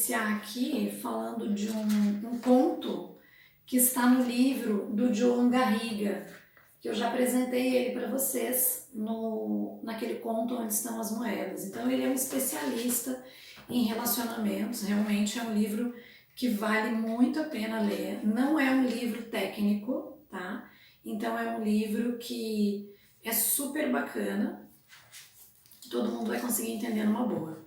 iniciar aqui falando de um conto que está no livro do Joan Garriga, que eu já apresentei ele para vocês naquele conto Onde Estão as Moedas. Então ele é um especialista em relacionamentos, realmente é um livro que vale muito a pena ler. Não é um livro técnico, tá? Então é um livro que é super bacana, que todo mundo vai conseguir entender numa boa.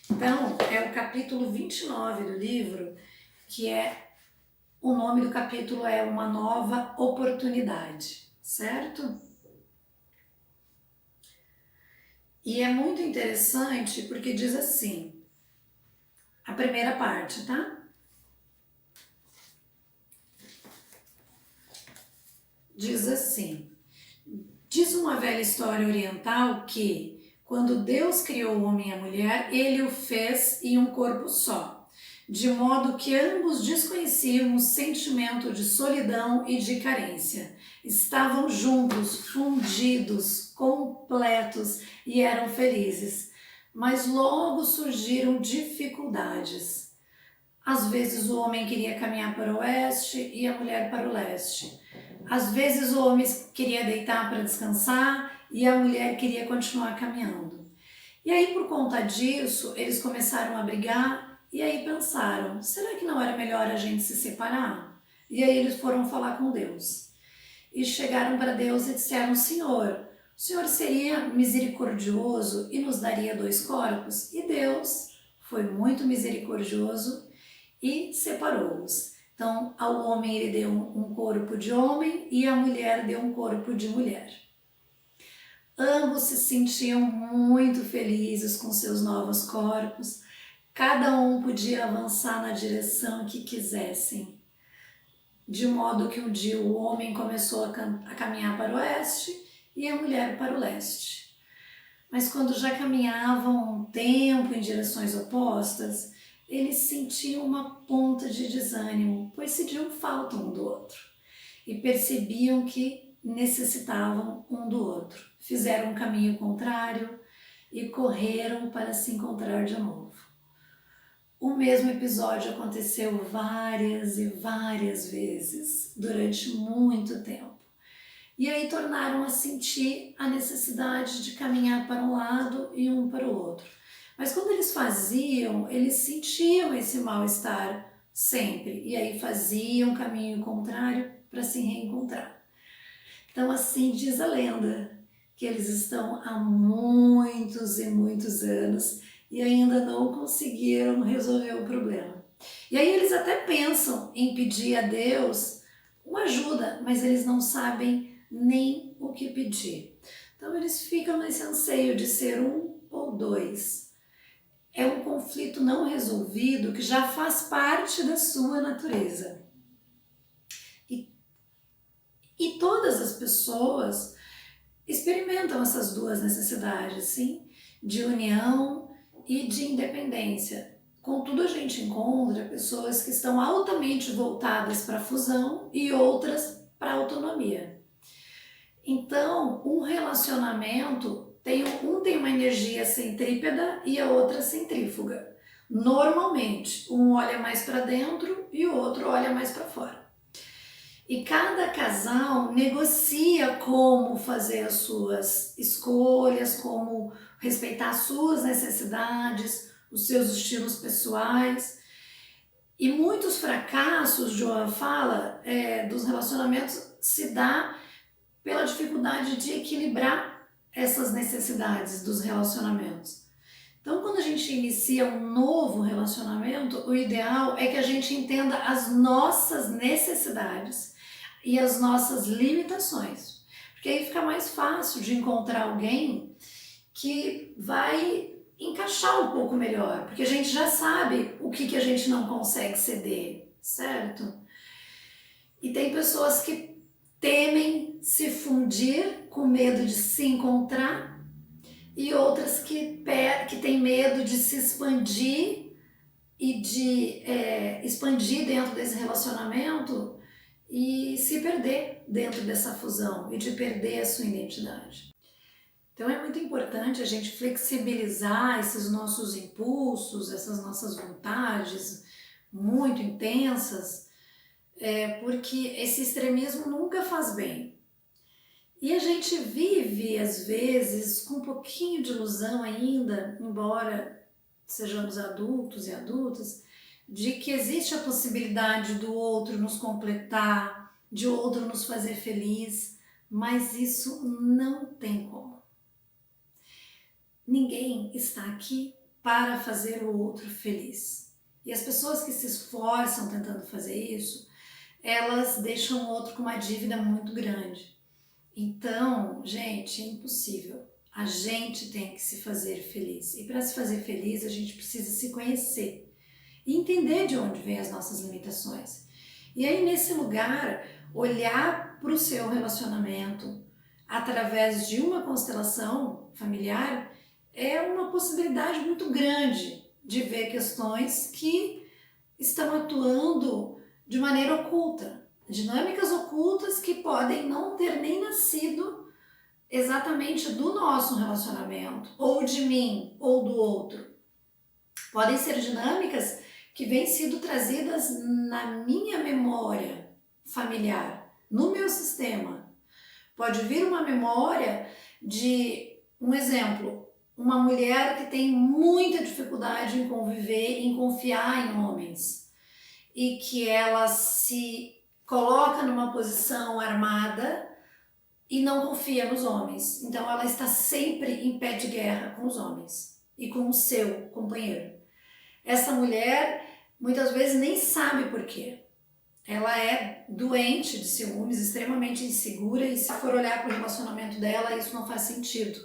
Então, é o capítulo 29 do livro, que o nome do capítulo é Uma Nova Oportunidade, certo? E é muito interessante porque diz assim, a primeira parte, tá? Diz assim, diz uma velha história oriental que, quando Deus criou o homem e a mulher, ele o fez em um corpo só, de modo que ambos desconheciam o sentimento de solidão e de carência. Estavam juntos, fundidos, completos e eram felizes. Mas logo surgiram dificuldades. Às vezes o homem queria caminhar para o oeste e a mulher para o leste. Às vezes o homem queria deitar para descansar e a mulher queria continuar caminhando. E aí, por conta disso, eles começaram a brigar e aí pensaram, será que não era melhor a gente se separar? E aí eles foram falar com Deus. E chegaram para Deus e disseram, Senhor, o Senhor seria misericordioso e nos daria 2 corpos? E Deus foi muito misericordioso e separou-os. Então, ao homem ele deu um corpo de homem e à mulher deu um corpo de mulher. Ambos se sentiam muito felizes com seus novos corpos, cada um podia avançar na direção que quisessem. De modo que um dia o homem começou a caminhar para o oeste e a mulher para o leste. Mas quando já caminhavam um tempo em direções opostas, eles sentiam uma ponta de desânimo, pois sentiam falta um do outro e percebiam que necessitavam um do outro. Fizeram um caminho contrário e correram para se encontrar de novo. O mesmo episódio aconteceu várias e várias vezes durante muito tempo. E aí tornaram a sentir a necessidade de caminhar para um lado e um para o outro. Mas quando eles faziam, eles sentiam esse mal-estar sempre. E aí faziam o caminho contrário para se reencontrar. Então assim diz a lenda, que eles estão há muitos e muitos anos e ainda não conseguiram resolver o problema. E aí eles até pensam em pedir a Deus uma ajuda, mas eles não sabem nem o que pedir. Então eles ficam nesse anseio de ser um ou dois. É um conflito não resolvido que já faz parte da sua natureza. E todas as pessoas experimentam essas duas necessidades, sim, de união e de independência. Contudo, a gente encontra pessoas que estão altamente voltadas para a fusão e outras para a autonomia. Então, um relacionamento um tem uma energia centrípeta e a outra centrífuga. Normalmente, um olha mais para dentro e o outro olha mais para fora. E cada casal negocia como fazer as suas escolhas, como respeitar as suas necessidades, os seus estilos pessoais. E muitos fracassos, Joan fala, dos relacionamentos se dá pela dificuldade de equilibrar essas necessidades dos relacionamentos. Então, quando a gente inicia um novo relacionamento, o ideal é que a gente entenda as nossas necessidades e as nossas limitações. Porque aí fica mais fácil de encontrar alguém que vai encaixar um pouco melhor, porque a gente já sabe o que a gente não consegue ceder, certo? E tem pessoas que temem se fundir com medo de se encontrar e outras que têm medo de se expandir e de expandir dentro desse relacionamento e se perder dentro dessa fusão e de perder a sua identidade. Então é muito importante a gente flexibilizar esses nossos impulsos, essas nossas vontades muito intensas, porque esse extremismo nunca faz bem. E a gente vive, às vezes, com um pouquinho de ilusão ainda, embora sejamos adultos e adultas, de que existe a possibilidade do outro nos completar, de outro nos fazer feliz, mas isso não tem como. Ninguém está aqui para fazer o outro feliz. E as pessoas que se esforçam tentando fazer isso, elas deixam o outro com uma dívida muito grande. Então, gente, é impossível. A gente tem que se fazer feliz. E para se fazer feliz, a gente precisa se conhecer e entender de onde vêm as nossas limitações. E aí, nesse lugar, olhar para o seu relacionamento através de uma constelação familiar é uma possibilidade muito grande de ver questões que estão atuando de maneira oculta. Dinâmicas ocultas que podem não ter nem nascido exatamente do nosso relacionamento, ou de mim, ou do outro. Podem ser dinâmicas que vêm sido trazidas na minha memória familiar, no meu sistema. Pode vir uma memória de, um exemplo, uma mulher que tem muita dificuldade em conviver, em confiar em homens, e que ela se coloca numa posição armada e não confia nos homens. Então ela está sempre em pé de guerra com os homens e com o seu companheiro. Essa mulher muitas vezes nem sabe por quê. Ela é doente de ciúmes, extremamente insegura, e se for olhar para o relacionamento dela, isso não faz sentido.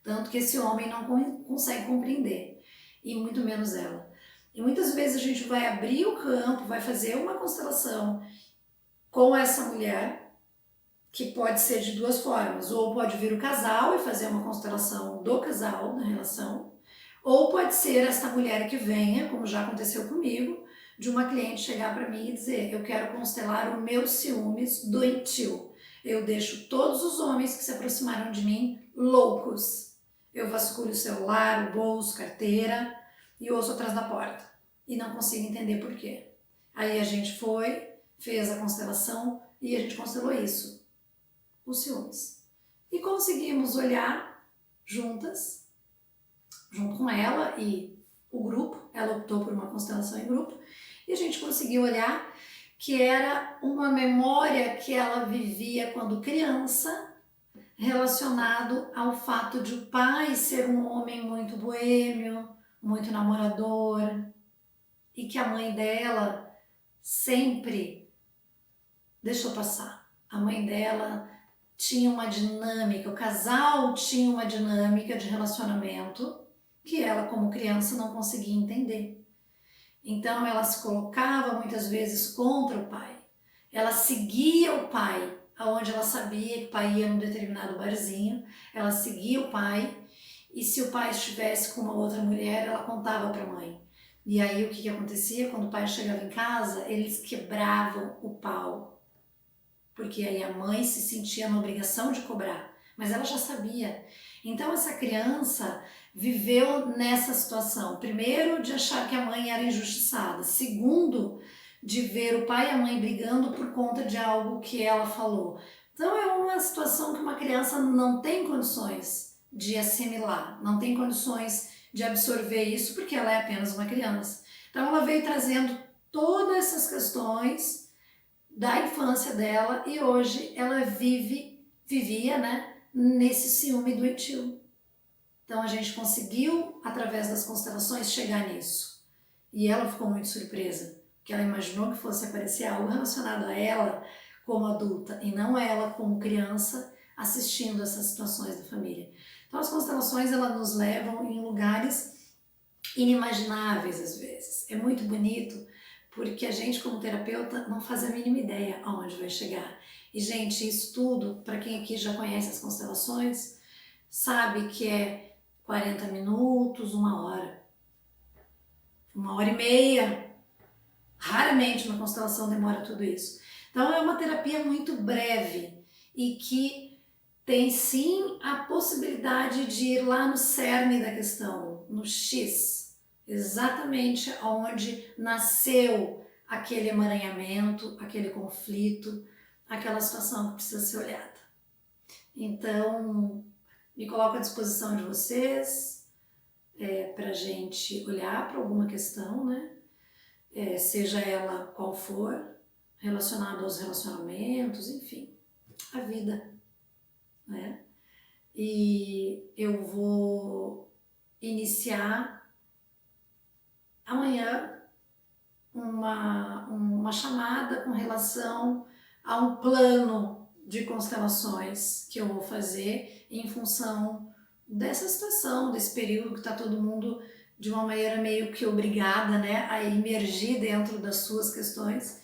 Tanto que esse homem não consegue compreender, e muito menos ela. E muitas vezes a gente vai abrir o campo, vai fazer uma constelação com essa mulher, que pode ser de duas formas, ou pode vir o casal e fazer uma constelação do casal na relação, ou pode ser essa mulher que venha, como já aconteceu comigo, de uma cliente chegar para mim e dizer: eu quero constelar o meu ciúmes doentio. Eu deixo todos os homens que se aproximaram de mim loucos. Eu vasculho o celular, o bolso, carteira e ouço atrás da porta. E não consigo entender por quê. Aí a gente foi, fez a constelação e a gente constelou isso, os ciúmes. E conseguimos olhar juntas, junto com ela e o grupo, ela optou por uma constelação em grupo, e a gente conseguiu olhar que era uma memória que ela vivia quando criança, relacionado ao fato de o pai ser um homem muito boêmio, muito namorador, e que a mãe dela sempre deixou passar. A mãe dela tinha uma dinâmica, o casal tinha uma dinâmica de relacionamento que ela, como criança, não conseguia entender. Então ela se colocava muitas vezes contra o pai. Ela seguia o pai, aonde ela sabia que o pai ia num determinado barzinho, ela seguia o pai, e se o pai estivesse com uma outra mulher, ela contava para a mãe. E aí o que acontecia? Quando o pai chegava em casa, eles quebravam o pau, porque aí a mãe se sentia na obrigação de cobrar, mas ela já sabia. Então essa criança viveu nessa situação, primeiro de achar que a mãe era injustiçada, segundo de ver o pai e a mãe brigando por conta de algo que ela falou. Então é uma situação que uma criança não tem condições de assimilar, não tem condições de absorver isso, porque ela é apenas uma criança. Então ela veio trazendo todas essas questões da infância dela, e hoje ela vivia, né, nesse ciúme doentio. Então a gente conseguiu, através das constelações, chegar nisso. E ela ficou muito surpresa, porque ela imaginou que fosse aparecer algo relacionado a ela como adulta e não ela como criança assistindo essas situações da família. Então as constelações, elas nos levam em lugares inimagináveis às vezes. É muito bonito, porque a gente, como terapeuta, não faz a mínima ideia aonde vai chegar. E, gente, isso tudo, para quem aqui já conhece as constelações, sabe que é 40 minutos, 1 hora, 1 hora e meia. Raramente uma constelação demora tudo isso. Então, é uma terapia muito breve e que tem sim a possibilidade de ir lá no cerne da questão, no X, exatamente onde nasceu aquele emaranhamento, aquele conflito, aquela situação que precisa ser olhada. Então, me coloco à disposição de vocês para a gente olhar para alguma questão, né? Seja ela qual for, relacionada aos relacionamentos, enfim, a vida, né? E eu vou iniciar amanhã uma chamada com relação a um plano de constelações que eu vou fazer em função dessa situação, desse período que está todo mundo de uma maneira meio que obrigada, né, a emergir dentro das suas questões,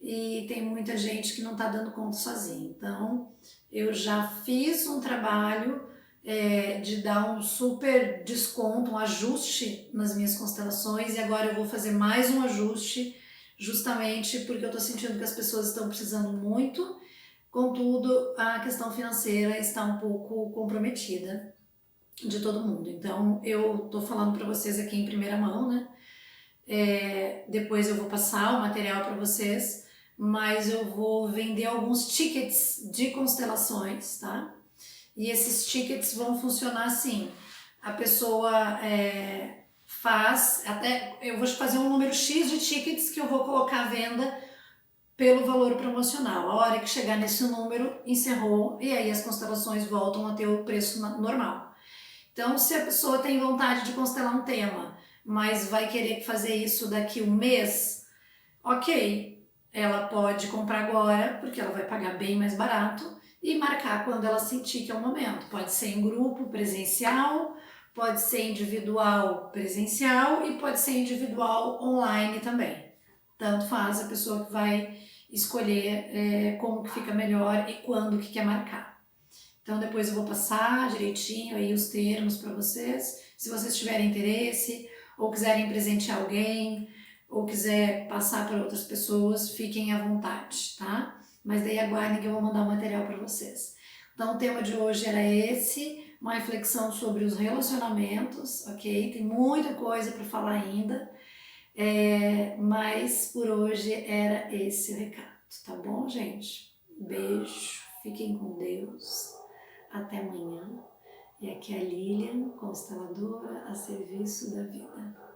e tem muita gente que não está dando conta sozinha. Então, eu já fiz um trabalho de dar um super desconto, um ajuste nas minhas constelações, e agora eu vou fazer mais um ajuste, justamente porque eu estou sentindo que as pessoas estão precisando muito, contudo, a questão financeira está um pouco comprometida de todo mundo. Então, eu estou falando para vocês aqui em primeira mão, né? Depois eu vou passar o material para vocês, mas eu vou vender alguns tickets de constelações, tá? E esses tickets vão funcionar assim: a pessoa faz, até eu vou fazer um número X de tickets que eu vou colocar à venda pelo valor promocional. A hora que chegar nesse número, encerrou, e aí as constelações voltam a ter o preço normal. Então, se a pessoa tem vontade de constelar um tema, mas vai querer fazer isso daqui um mês, ok, ela pode comprar agora, porque ela vai pagar bem mais barato, e marcar quando ela sentir que é o momento. Pode ser em grupo presencial, pode ser individual presencial e pode ser individual online também. Tanto faz, a pessoa que vai escolher como que fica melhor e quando que quer marcar. Então depois eu vou passar direitinho aí os termos para vocês. Se vocês tiverem interesse ou quiserem presentear alguém ou quiser passar para outras pessoas, fiquem à vontade, tá? Mas daí aguardem que eu vou mandar o material para vocês. Então o tema de hoje era esse, uma reflexão sobre os relacionamentos, ok? Tem muita coisa para falar ainda, mas por hoje era esse o recado, tá bom, gente? Beijo, fiquem com Deus, até amanhã. E aqui é a Lilian, consteladora a serviço da vida.